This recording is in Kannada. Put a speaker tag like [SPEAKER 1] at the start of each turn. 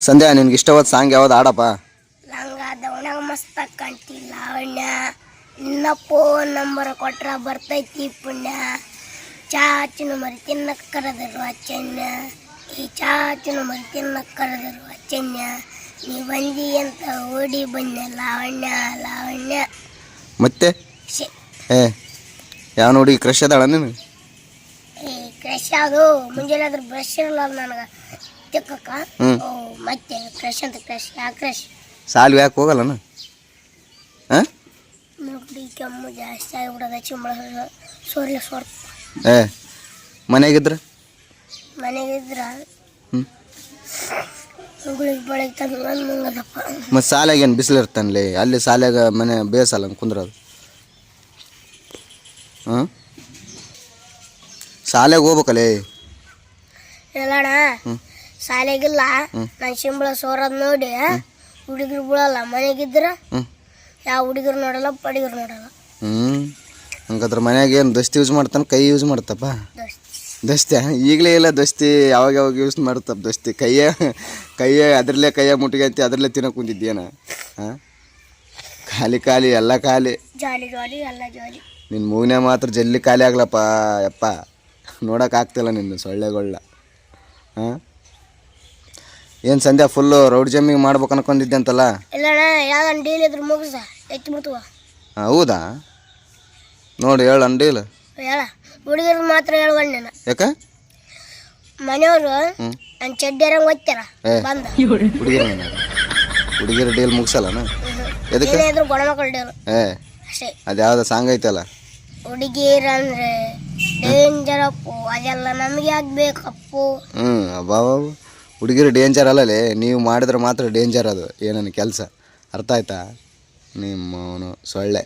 [SPEAKER 1] ಸಂಧ್ಯಾ ನಿನ್ಗೆ ಇಷ್ಟವಾದ ಸಾಂಗ್ ಯಾವ್ದು ಹಾಡಪ್ಪ?
[SPEAKER 2] ನಂಗೆ ದವಣಗ ಮಸ್ತ್ ಕಾಣ್ತಿ ಲಾವಣ್ಯ, ನಿನ್ನ ಫೋನ್ ನಂಬರ್ ಕೊಟ್ರ ಬರ್ತೈತಿ ಪುಣ್ಯ, ಚಾಚಿನ ಮರಿ ತಿನ್ನಕ್ಕೆ ಕರೆದರು ಅಚ್ಚನ್ಯ, ಈ ಚಾಚಿನ ಮರಿ ತಿನ್ನಕ್ಕೆ ಕರೆದರು ಅಚ್ಚನ್ಯ, ನೀ ಬಂದಿ ಅಂತ ಓಡಿ ಬಂದೆ ಲಾವಣ್ಯ ಲಾವಣ್ಯ.
[SPEAKER 1] ಮತ್ತೆ ಯಾವ ನೋಡಿ ಕ್ರಶ್ ಅದಾಳ ನೀನು?
[SPEAKER 2] ಈ ಕ್ರಶ್ ಅದು ಮುಂಜಾನೆ ಅದ್ರ ಬ್ರಷ್ ಇರಲ್ಲ ನನಗೆ ತಿಕ್ಕಕ್ಕ. ಮತ್ತೆ ಕ್ರಶ್ ಅಂತ ಕ್ರಶ್ ಯಾಕೆ ಕ್ರಶ್
[SPEAKER 1] ಸಾಲು ಯಾಕೆ ಹೋಗಲ್ಲನ?
[SPEAKER 2] ನೋಡಿ ಕೆಮ್ಮು ಜಾಸ್ತಿ ಆಗಿಬಿಡೋದ, ಚಿಂಬಳ ಸೋರ್ಲ ಸೋರ್.
[SPEAKER 1] ಮನೆಗಿದ್ರ
[SPEAKER 2] ಗುಳಿಗೆ ಬೆಳಗ್ಗೆ ತಂಗದಪ್ಪ.
[SPEAKER 1] ಮತ್ತು ಸಾಲಾಗ ಏನು ಬಿಸಿಲು ಇರ್ತಾನಲ್ಲಿ? ಅಲ್ಲಿ ಸಾಲಾಗ ಮನೆ ಬೇಸಲ್ಲ ಕುಂದ್ರದು. ಶಾಲೆಗೆ ಹೋಗ್ಬೇಕಲ್ಲೇ
[SPEAKER 2] ಎಲ್ಲಣ್ಣ, ಶಾಲೆಗಿಲ್ಲ ನಾನು ಶಿಂಬಳ ಸೋರೋದು ನೋಡಿ ಹುಡುಗರು ಬೀಳಲ್ಲ. ಮನೆಗಿದ್ರ ಯಾವ ಹುಡುಗರು ನೋಡಲ್ಲ, ಪಡಿಗರು ನೋಡಲ್ಲ.
[SPEAKER 1] ಹಂಗಾದ್ರೆ ಮನ್ಯಾಗ ಏನು ದಸ್ತಿ ಯೂಸ್ ಮಾಡ್ತಾನೆ, ಕೈ ಯೂಸ್ ಮಾಡ್ತಪ್ಪ? ದಸ್ತಿ ಈಗಲೇ ಇಲ್ಲ, ದಸ್ತಿ ಯಾವಾಗ ಯಾವಾಗ ಯೂಸ್ ಮಾಡ್ತಪ್ಪ ದಸ್ತಿ. ಕೈಯೇ ಅದರಲ್ಲೇ ಕೈಯ ಮುಟ್ಟಿಗೆ ಅಂತ ಅದರಲ್ಲೇ ತಿನ್ನೋಕೆ ಕುಂತಿದ್ದೇನ? ಖಾಲಿ ಎಲ್ಲ ಖಾಲಿ,
[SPEAKER 2] ಜಾಲಿ ಜಾಲಿ ಎಲ್ಲ ಜಾಲಿ.
[SPEAKER 1] ನಿನ್ನ ಮೂಗ್ನೆ ಮಾತ್ರ ಜಲ್ದಿ ಖಾಲಿ ಆಗ್ಲಪ್ಪ ಯಪ್ಪ, ನೋಡೋಕ್ಕಾಗ್ತಿಲ್ಲ ನಿನ್ನ ಸೊಳ್ಳೆಗೊಳ್ಳ. ಏನು ಸಂಧ್ಯಾ ಫುಲ್ಲು ರೌಡ್ ಜಮ್ಮಿಂಗ್ ಮಾಡ್ಬೇಕು ಅನ್ಕೊಂಡಿದ್ದೆ ಅಂತಲ್ಲ?
[SPEAKER 2] ಇಲ್ಲಣ್ಣ, ಯಾವ್ದು ಡೀಲ್ ಇದ್ರೆ ಮುಗಿಸ ಎತ್ತಿ ಬಿಡ್ತವ.
[SPEAKER 1] ಹೌದಾ? ನೋಡಿ ಹೇಳು ಡೀಲ್.
[SPEAKER 2] ಹೇಳ ಹುಡುಗರು ಮಾತ್ರ ಹೇಳ್ಕೊಂಡೇನ.
[SPEAKER 1] ಯಾಕೆ?
[SPEAKER 2] ಮನೆಯವರು ನನ್ನ ಚಡ್ಡಿಯರಂಗೆ ಒತ್ತಾರ ಬಂದ.
[SPEAKER 1] ಹುಡುಗಿರ ಡೀಲ್ ಮುಗಿಸಲ್ಲನ? ಎದಕ್ಕೆ?
[SPEAKER 2] ಏನಾದ್ರು ಗಣಮಕ್ಕಳ ಡೀಲ್ ಅಷ್ಟೇ.
[SPEAKER 1] ಅದ್ಯಾವ್ದು ಸಾಂಗ್ ಐತಲ್ಲ,
[SPEAKER 2] ಹುಡುಗಿರಂದ್ರೆ ಡೇಂಜರ್ ಅಪ್ಪು, ಅದೆಲ್ಲ ನಮಗೆ ಆಗ್ಬೇಕಪ್ಪು.
[SPEAKER 1] ಅಬ್ಬಾವ, ಹುಡುಗಿರು ಡೇಂಜರ್ ಅಲ್ಲಲೇ, ನೀವು ಮಾಡಿದ್ರೆ ಮಾತ್ರ ಡೇಂಜರ್ ಅದು ಏನನ್ನ ಕೆಲಸ. ಅರ್ಥ ಆಯ್ತಾ? ನಿಮ್ಮವನು ಸೊಳ್ಳೆ.